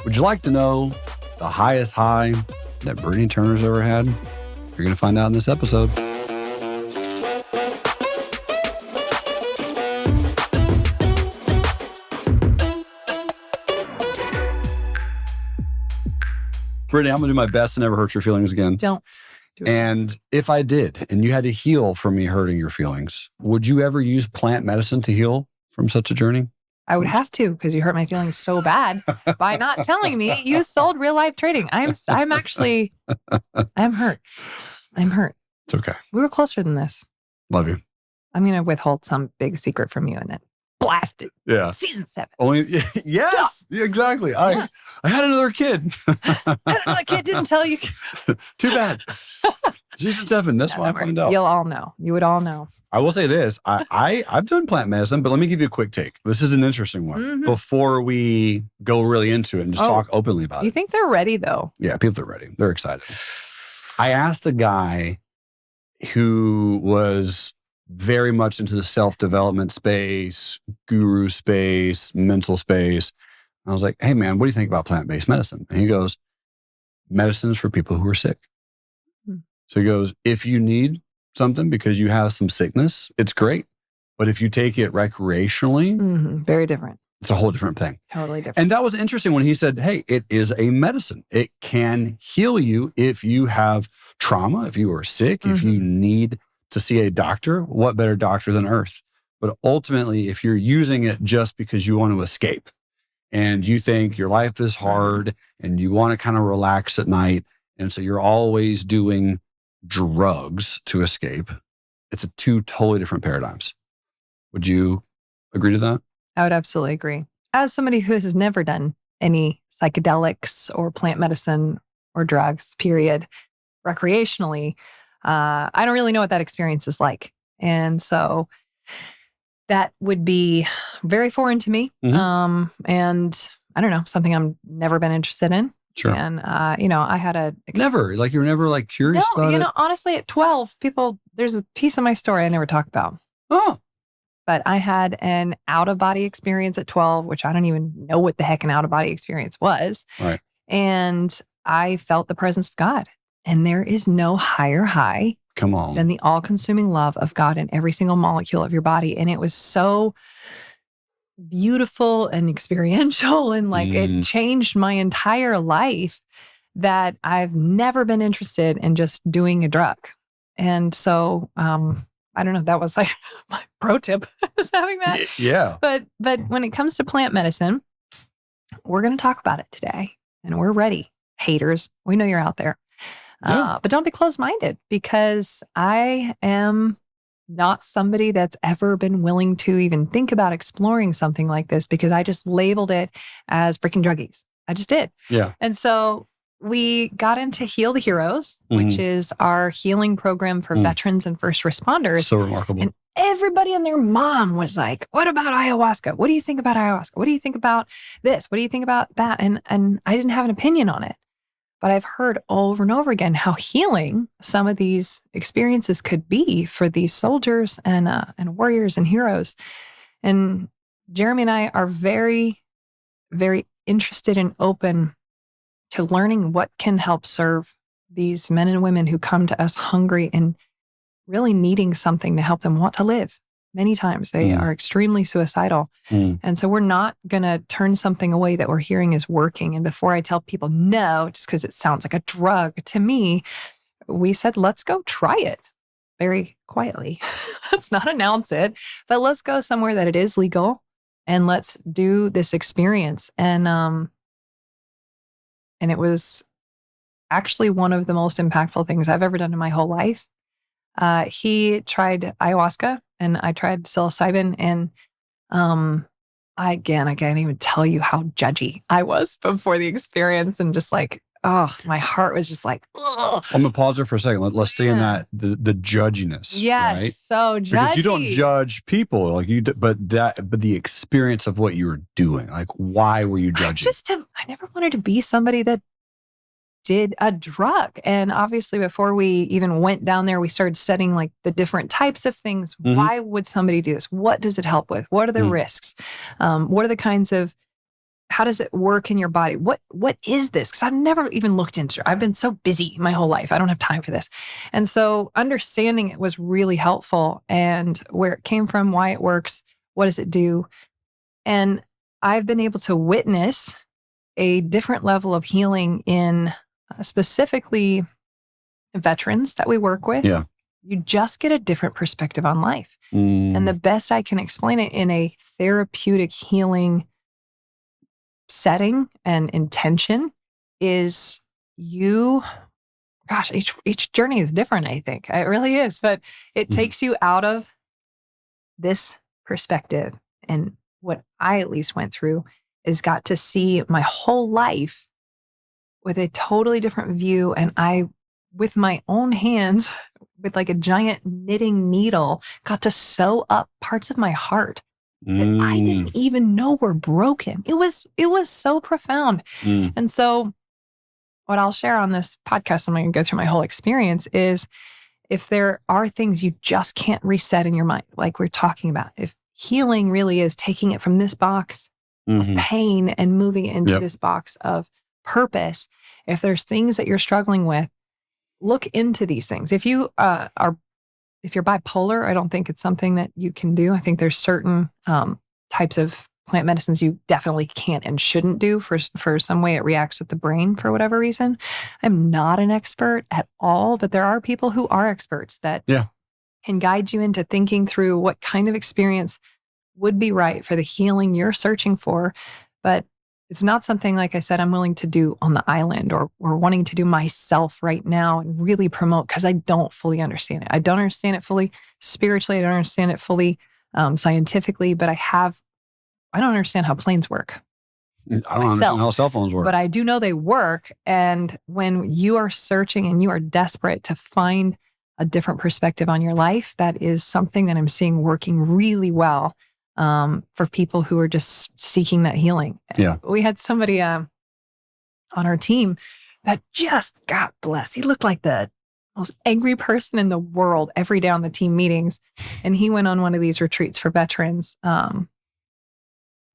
Would you like to know the highest high that Britnie Turner's ever had? You're going to find out in this episode. Britnie, I'm going to do my best to never hurt your feelings again. Don't do it. And if I did, and you had to heal from me hurting your feelings, would you ever use plant medicine to heal from such a journey? I would have to, because you hurt my feelings so bad by not telling me you sold real life trading. I'm hurt. I'm hurt. It's okay. We were closer than this. Love you. I'm going to withhold some big secret from you and then blast it. Yeah. Season 7. Only, yes, exactly. I had another kid. Another kid didn't tell you. Too bad. Season 7. That's why I found out. You'll all know. You would all know. I will say this. I've done plant medicine, but let me give you a quick take. This is an interesting one. Mm-hmm. Before we go really into it and just talk openly about it. You think they're ready, though? Yeah, people are ready. They're excited. I asked a guy who was very much into the self-development space, guru space, mental space. I was like, hey, man, what do you think about plant-based medicine? And he goes, medicine is for people who are sick. So he goes, if you need something because you have some sickness, it's great. But if you take it recreationally, very different. It's a whole different thing. Totally different. And that was interesting when he said, hey, it is a medicine. It can heal you if you have trauma, if you are sick, if you need to see a doctor. What better doctor than Earth? But ultimately, if you're using it just because you want to escape and you think your life is hard and you want to kind of relax at night, and so you're always doing drugs to escape, it's two totally different paradigms. Would you agree to that? I would absolutely agree. As somebody who has never done any psychedelics or plant medicine or drugs, period, recreationally, I don't really know what that experience is like. And so that would be very foreign to me. And I don't know, something I've never been interested in. Sure. And, I had a... Never? Like you're never like curious about it? Honestly, at 12, there's a piece of my story I never talk about. Oh. But I had an out-of-body experience at 12, which I don't even know what the heck an out-of-body experience was. Right. And I felt the presence of God. And there is no higher high than the all-consuming love of God in every single molecule of your body. And it was so beautiful and experiential. And it changed my entire life that I've never been interested in just doing a drug. And so, I don't know, that was like my pro tip is having that. Yeah. But when it comes to plant medicine, we're going to talk about it today. And we're ready. Haters, we know you're out there. Yeah. But don't be closed-minded, because I am not somebody that's ever been willing to even think about exploring something like this, because I just labeled it as freaking druggies. I just did. Yeah. And so we got into Heal the Heroes, which is our healing program for veterans and first responders. So remarkable. And everybody and their mom was like, what about ayahuasca? What do you think about ayahuasca? What do you think about this? What do you think about that? And I didn't have an opinion on it. But I've heard over and over again how healing some of these experiences could be for these soldiers and warriors and heroes. And Jerremy and I are very, very interested and open to learning what can help serve these men and women who come to us hungry and really needing something to help them want to live. Many times they are extremely suicidal. And so we're not going to turn something away that we're hearing is working. And before I tell people no, just because it sounds like a drug to me, we said, let's go try it very quietly. Let's not announce it, but let's go somewhere that it is legal and let's do this experience. And it was actually one of the most impactful things I've ever done in my whole life. He tried ayahuasca and I tried psilocybin, and I can't even tell you how judgy I was before the experience, and just like, my heart was just like, ugh. I'm gonna pause there for a second. Let's stay in that the judginess. Yes, right? so judgy. Because you don't judge people like you, but the experience of what you were doing, like why were you judging? I never wanted to be somebody that did a drug. And obviously before we even went down there, we started studying like the different types of things. Why would somebody do this? What does it help with? What are the risks? What are the kinds of how does it work in your body? What is this? Because I've never even looked into it. I've been so busy my whole life. I don't have time for this. And so understanding it was really helpful, and where it came from, why it works, what does it do? And I've been able to witness a different level of healing in specifically veterans that we work with. Yeah. You just get a different perspective on life. Mm. And the best I can explain it in a therapeutic healing setting and intention is each journey is different, I think. It really is. But it takes you out of this perspective. And what I at least went through is got to see my whole life with a totally different view. And I, with my own hands, with like a giant knitting needle, got to sew up parts of my heart that I didn't even know were broken. It was so profound. And so what I'll share on this podcast, I'm going to go through my whole experience, is if there are things you just can't reset in your mind, like we're talking about, if healing really is taking it from this box of pain and moving it into this box of purpose, if there's things that you're struggling with, look into these things. If you if you're bipolar, I don't think it's something that you can do. I think there's certain types of plant medicines you definitely can't and shouldn't do for some way it reacts with the brain for whatever reason. I'm not an expert at all, but there are people who are experts that can guide you into thinking through what kind of experience would be right for the healing you're searching for. But it's not something, like I said, I'm willing to do on the island or wanting to do myself right now and really promote, because I don't fully understand it. I don't understand it fully spiritually. I don't understand it fully scientifically, but I don't understand how planes work. I don't understand how cell phones work. But I do know they work. And when you are searching and you are desperate to find a different perspective on your life, that is something that I'm seeing working really well for people who are just seeking that healing. Yeah. We had somebody on our team that just, God bless, he looked like the most angry person in the world every day on the team meetings. And he went on one of these retreats for veterans.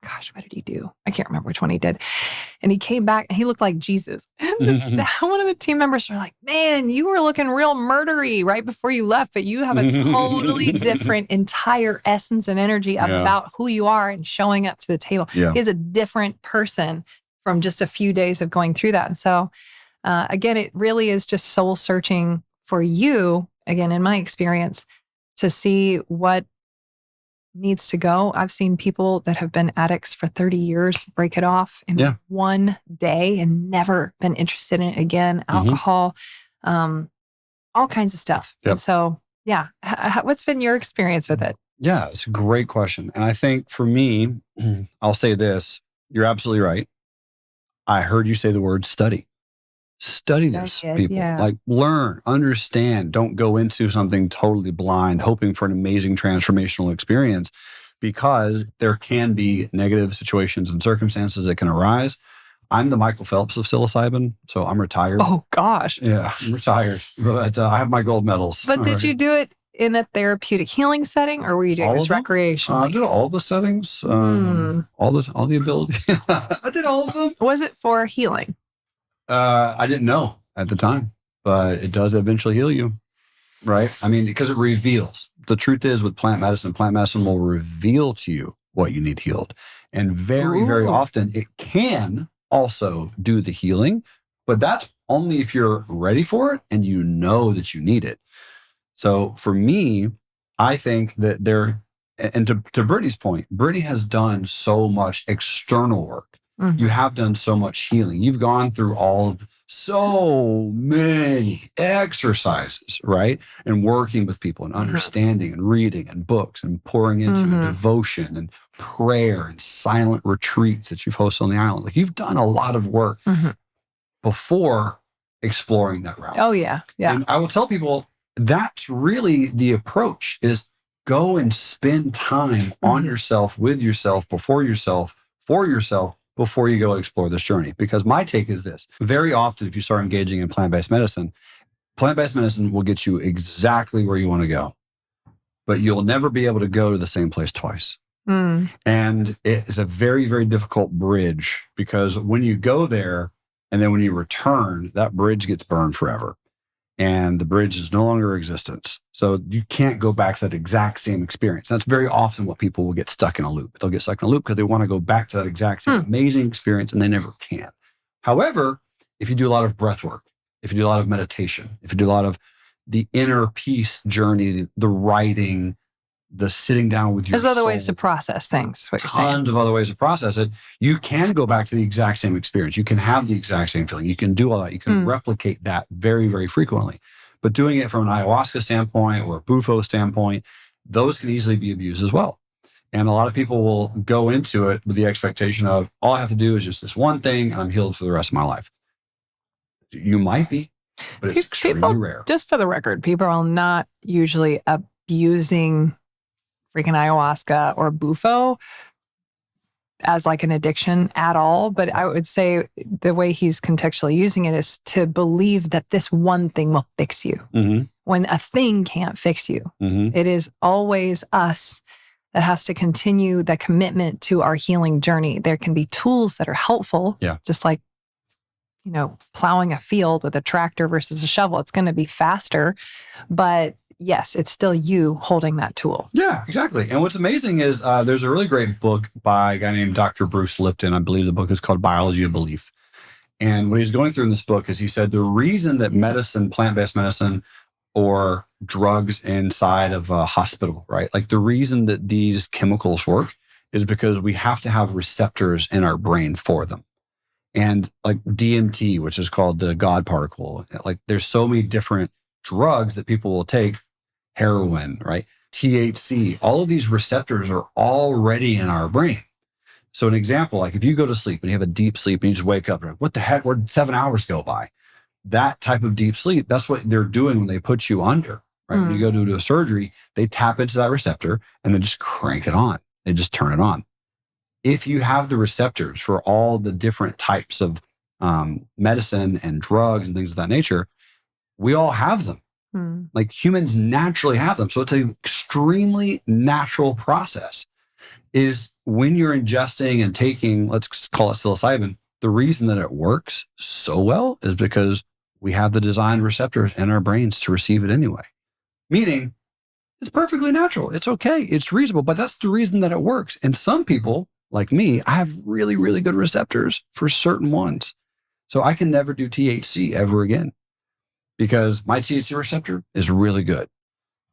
Gosh, what did he do? I can't remember which one he did. And he came back and he looked like Jesus. And one of the team members were like, man, you were looking real murdery right before you left, but you have a totally different entire essence and energy about who you are and showing up to the table. Yeah. He is a different person from just a few days of going through that. And so, again, it really is just soul searching for you, again, in my experience, to see what needs to go. I've seen people that have been addicts for 30 years break it off in one day and never been interested in it again. Alcohol, all kinds of stuff. Yep. And so, what's been your experience with it? Yeah, it's a great question. And I think for me, I'll say this, you're absolutely right. I heard you say the word study. Study this, people. Like, learn, understand. Don't go into something totally blind, hoping for an amazing transformational experience, because there can be negative situations and circumstances that can arise. I'm the Michael Phelps of psilocybin, so I'm retired. Oh, gosh. Yeah, I'm retired, but I have my gold medals. But did you do it in a therapeutic healing setting, or were you doing this recreationally? I did all the settings, all the ability. I did all of them. Was it for healing? I didn't know at the time, but it does eventually heal you, right? I mean, because it reveals. The truth is, with plant medicine will reveal to you what you need healed. And very, very often it can also do the healing, but that's only if you're ready for it and you know that you need it. So for me, I think that and to Britney's point, Britney has done so much external work. You have done so much healing. You've gone through so many exercises, right? And working with people and understanding and reading and books and pouring into devotion and prayer and silent retreats that you've hosted on the island. Like, you've done a lot of work before exploring that route. Oh, yeah. Yeah. And I will tell people that's really the approach, is go and spend time on yourself, with yourself, before yourself, for yourself, before you go explore this journey. Because my take is this: very often, if you start engaging in plant-based medicine will get you exactly where you want to go, but you'll never be able to go to the same place twice. Mm. And it is a very, very difficult bridge because when you go there and then when you return, that bridge gets burned forever. And the bridge is no longer in existence. So you can't go back to that exact same experience. That's very often what people will get stuck in a loop. They'll get stuck in a loop because they want to go back to that exact same amazing experience and they never can. However, if you do a lot of breath work, if you do a lot of meditation, if you do a lot of the inner peace journey, the writing, the sitting down with your There's other soul, ways to process things, what you're saying. tons of other ways to process it. You can go back to the exact same experience. You can have the exact same feeling. You can do all that. You can replicate that very, very frequently. But doing it from an ayahuasca standpoint or a bufo standpoint, those can easily be abused as well. And a lot of people will go into it with the expectation of, all I have to do is just this one thing and I'm healed for the rest of my life. You might be, but it's extremely rare. Just for the record, people are not usually abusing freaking ayahuasca or bufo as like an addiction at all. But I would say the way he's contextually using it is to believe that this one thing will fix you when a thing can't fix you. It is always us that has to continue the commitment to our healing journey. There can be tools that are helpful, just like, you know, plowing a field with a tractor versus a shovel. It's going to be faster, but yes, it's still you holding that tool. Yeah, exactly. And what's amazing is there's a really great book by a guy named Dr. Bruce Lipton. I believe the book is called Biology of Belief. And what he's going through in this book is he said the reason that medicine, plant-based medicine, or drugs inside of a hospital, right? Like the reason that these chemicals work is because we have to have receptors in our brain for them. And like DMT, which is called the God particle, like there's so many different drugs that people will take, heroin, right? THC, all of these receptors are already in our brain. So an example, like if you go to sleep and you have a deep sleep and you just wake up, and like, what the heck, where'd 7 hours go by? That type of deep sleep, that's what they're doing when they put you under, right? When you go to do a surgery, they tap into that receptor and then just crank it on. They just turn it on. If you have the receptors for all the different types of medicine and drugs and things of that nature, we all have them. Like humans naturally have them. So it's an extremely natural process. Is when you're ingesting and taking, let's call it psilocybin, the reason that it works so well is because we have the designed receptors in our brains to receive it anyway. Meaning, it's perfectly natural. It's okay. It's reasonable, but that's the reason that it works. And some people, like me, I have really, really good receptors for certain ones. So I can never do THC ever again because my THC receptor is really good.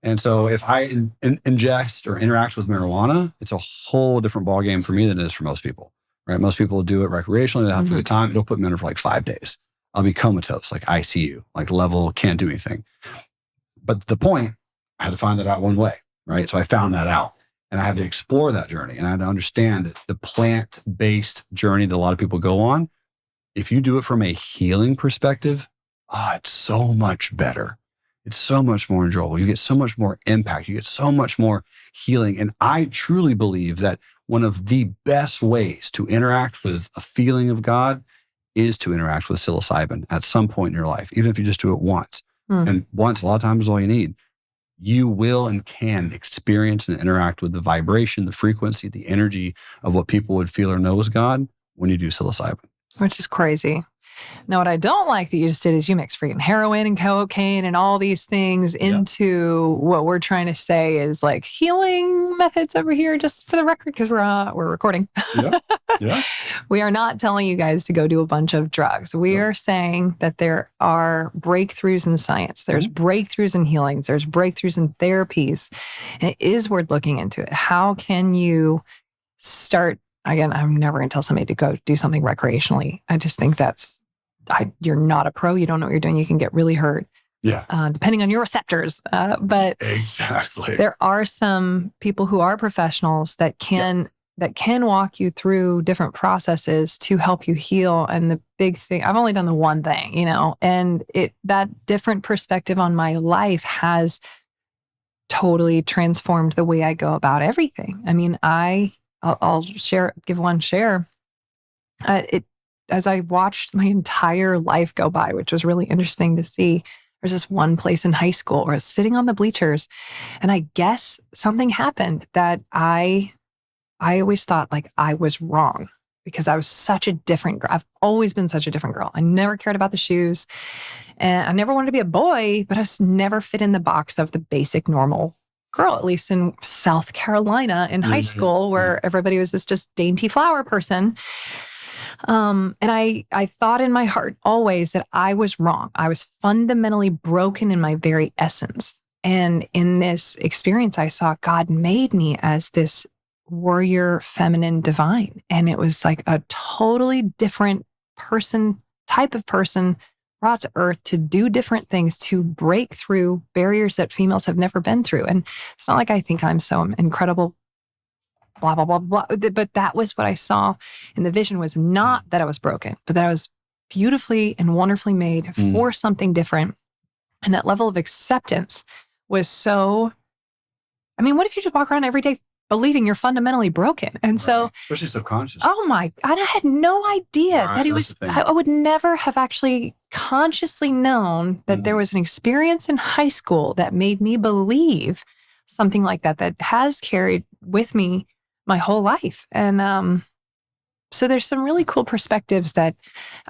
And so if I ingest or interact with marijuana, it's a whole different ballgame for me than it is for most people, right? Most people do it recreationally. They have a good time. It'll put me under for like 5 days. I'll be comatose, like ICU, like level, can't do anything. But the point, I had to find that out one way, right? So I found that out and I had to explore that journey. And I had to understand that the plant-based journey that a lot of people go on, if you do it from a healing perspective, it's so much better. It's so much more enjoyable. You get so much more impact. You get so much more healing. And I truly believe that one of the best ways to interact with a feeling of God is to interact with psilocybin at some point in your life, even if you just do it once. And once, a lot of times is all you need. You will and can experience and interact with the vibration, the frequency, the energy of what people would feel or know as God when you do psilocybin. Which is crazy. Now, what I don't like that you just did is you mix freaking heroin and cocaine and all these things into what we're trying to say is like healing methods over here, just for the record, because we're recording. We are not telling you guys to go do a bunch of drugs. We are saying that there are breakthroughs in science. There's breakthroughs in healings. There's breakthroughs in therapies. And it is worth looking into it. How can you start? Again, I'm never going to tell somebody to go do something recreationally. I just think you're not a pro. You don't know what you're doing. You can get really hurt. Depending on your receptors. But exactly, there are some people who are professionals that can walk you through different processes to help you heal. And the big thing, I've only done the one thing, and that different perspective on my life has totally transformed the way I go about everything. I mean, I'll give one share. As I watched my entire life go by, which was really interesting to see. There's this one place in high school where I was sitting on the bleachers and I guess something happened that I I always thought like I was wrong because I was such a different girl. I've always been such a different girl. I never cared about the shoes and I never wanted to be a boy, but I was never fit in the box of the basic normal girl, at least in South Carolina in high school where everybody was this just dainty flower person. And I thought in my heart always that I was wrong. I was fundamentally broken in my very essence. And in this experience, I saw God made me as this warrior, feminine, divine. And it was like a totally different person, type of person brought to earth to do different things, to break through barriers that females have never been through. And it's not like I think I'm so incredible, blah, blah, blah, blah. But that was what I saw in the vision, was not that I was broken, but that I was beautifully and wonderfully made for something different. And that level of acceptance was so, I mean, what if you just walk around every day believing you're fundamentally broken? And so, especially subconscious. Oh my, I had no idea that he was, I would never have actually consciously known that there was an experience in high school that made me believe something like that, that has carried with me my whole life. And so there's some really cool perspectives that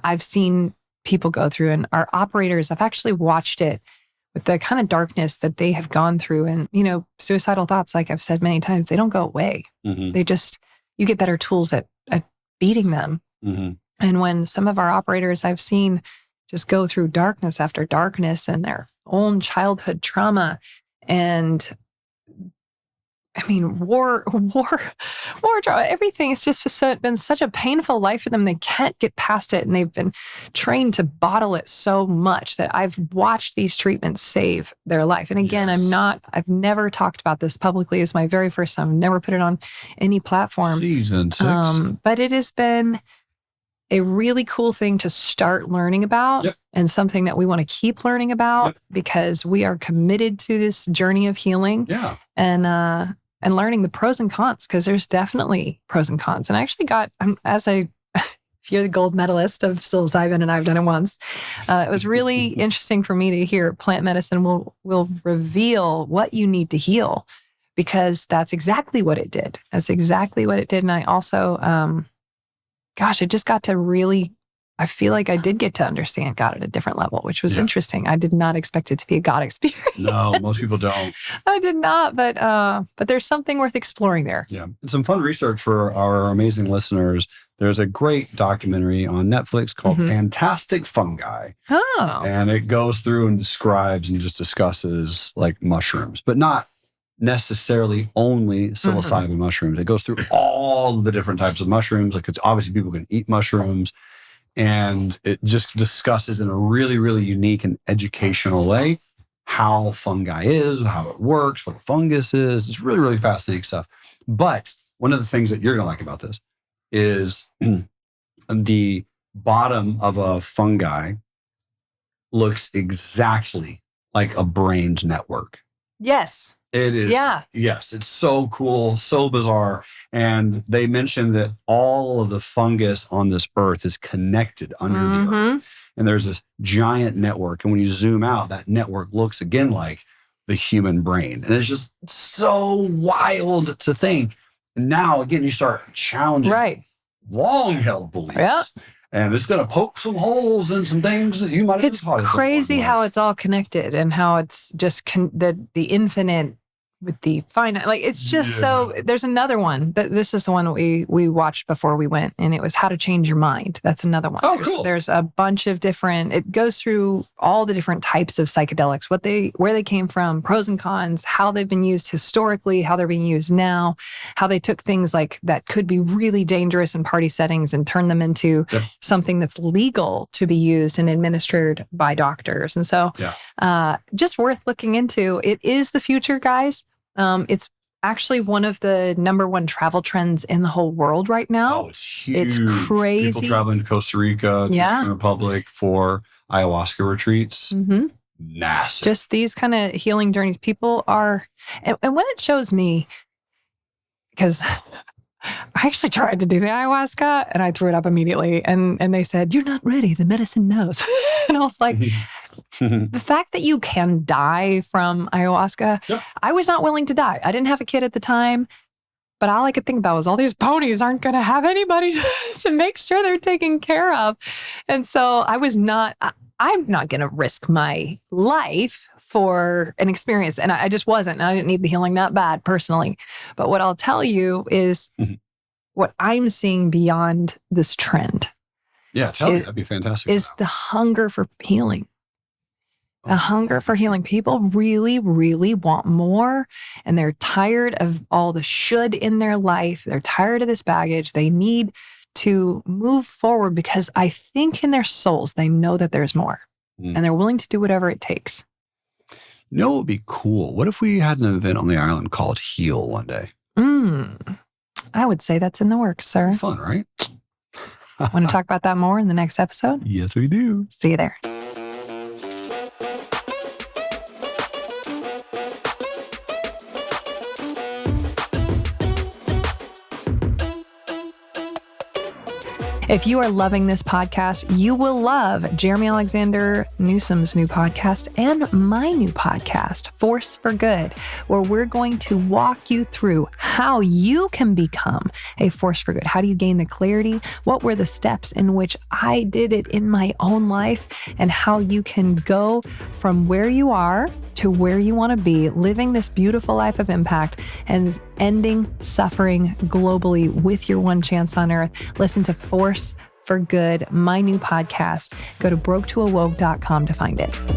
I've seen people go through, and our operators, I've actually watched it with the kind of darkness that they have gone through. And, you know, suicidal thoughts, like I've said many times, they don't go away. They just, you get better tools at beating them. And when some of our operators I've seen just go through darkness after darkness and their own childhood trauma, and I mean, war trauma, everything. It's just been such a painful life for them. They can't get past it. And they've been trained to bottle it so much that I've watched these treatments save their life. And again, I've never talked about this publicly. It's my very first time. I've never put it on any platform. Season 6. But it has been a really cool thing to start learning about, and something that we want to keep learning about because we are committed to this journey of healing. And learning the pros and cons, because there's definitely pros and cons. And I actually got, if you're the gold medalist of psilocybin, and I've done it once, it was really interesting for me to hear plant medicine will reveal what you need to heal, because that's exactly what it did. That's exactly what it did. And I also, I just got to really, I feel like I did get to understand God at a different level, which was interesting. I did not expect it to be a God experience. No, most people don't. I did not, but there's something worth exploring there. Yeah. And some fun research for our amazing listeners. There's a great documentary on Netflix called Fantastic Fungi. Oh. And it goes through and describes and just discusses like mushrooms, but not necessarily only psilocybin mushrooms. It goes through all the different types of mushrooms. Like, it's obviously people can eat mushrooms. And it just discusses in a really, really unique and educational way how fungi is, how it works, what a fungus is. It's really, really fascinating stuff. But one of the things that you're going to like about this is the bottom of a fungi looks exactly like a brain's network. Yes. It is. Yeah. Yes. It's so cool, so bizarre. And they mentioned that all of the fungus on this earth is connected under the earth. And there's this giant network. And when you zoom out, that network looks again like the human brain. And it's just so wild to think. And now, again, you start challenging long held beliefs. And it's going to poke some holes in some things that you might have taught. It's crazy how it's all connected, and how it's just the infinite with the finite. Like, it's just so, there's another one. This is the one we watched before we went, and it was How to Change Your Mind. That's another one. Oh, cool. There's a bunch of different, it goes through all the different types of psychedelics, where they came from, pros and cons, how they've been used historically, how they're being used now, how they took things like that could be really dangerous in party settings and turned them into something that's legal to be used and administered by doctors. And so just worth looking into. It is the future, guys. It's actually one of the #1 travel trends in the whole world right now. Oh, it's huge. It's crazy. People traveling to Costa Rica, Dominican Republic for ayahuasca retreats. Massive. Just these kind of healing journeys. People are, and when it shows me, because I actually tried to do the ayahuasca and I threw it up immediately. And they said, "You're not ready. The medicine knows." And I was like, the fact that you can die from ayahuasca, I was not willing to die. I didn't have a kid at the time, But all I could think about was all these ponies aren't going to have anybody to make sure they're taken care of. And so I'm not going to risk my life for an experience. And I just wasn't. I didn't need the healing that bad personally. But what I'll tell you is what I'm seeing beyond this trend. Yeah, tell me. That'd be fantastic. Is the hunger for healing. The hunger for healing. People really, really want more, and they're tired of all the should in their life. They're tired of this baggage. They need to move forward because I think in their souls, they know that there's more, and they're willing to do whatever it takes. You know what would be cool? What if we had an event on the island called Heal one day? I would say that's in the works, sir. Fun, right? Want to talk about that more in the next episode? Yes, we do. See you there. If you are loving this podcast, you will love Jerremy Alexander Newsome's new podcast and my new podcast, Force for Good, where we're going to walk you through how you can become a force for good. How do you gain the clarity? What were the steps in which I did it in my own life, and how you can go from where you are to where you want to be, living this beautiful life of impact and ending suffering globally with your one chance on earth. Listen to Force for Good, my new podcast. Go to broketoawoke.com to find it.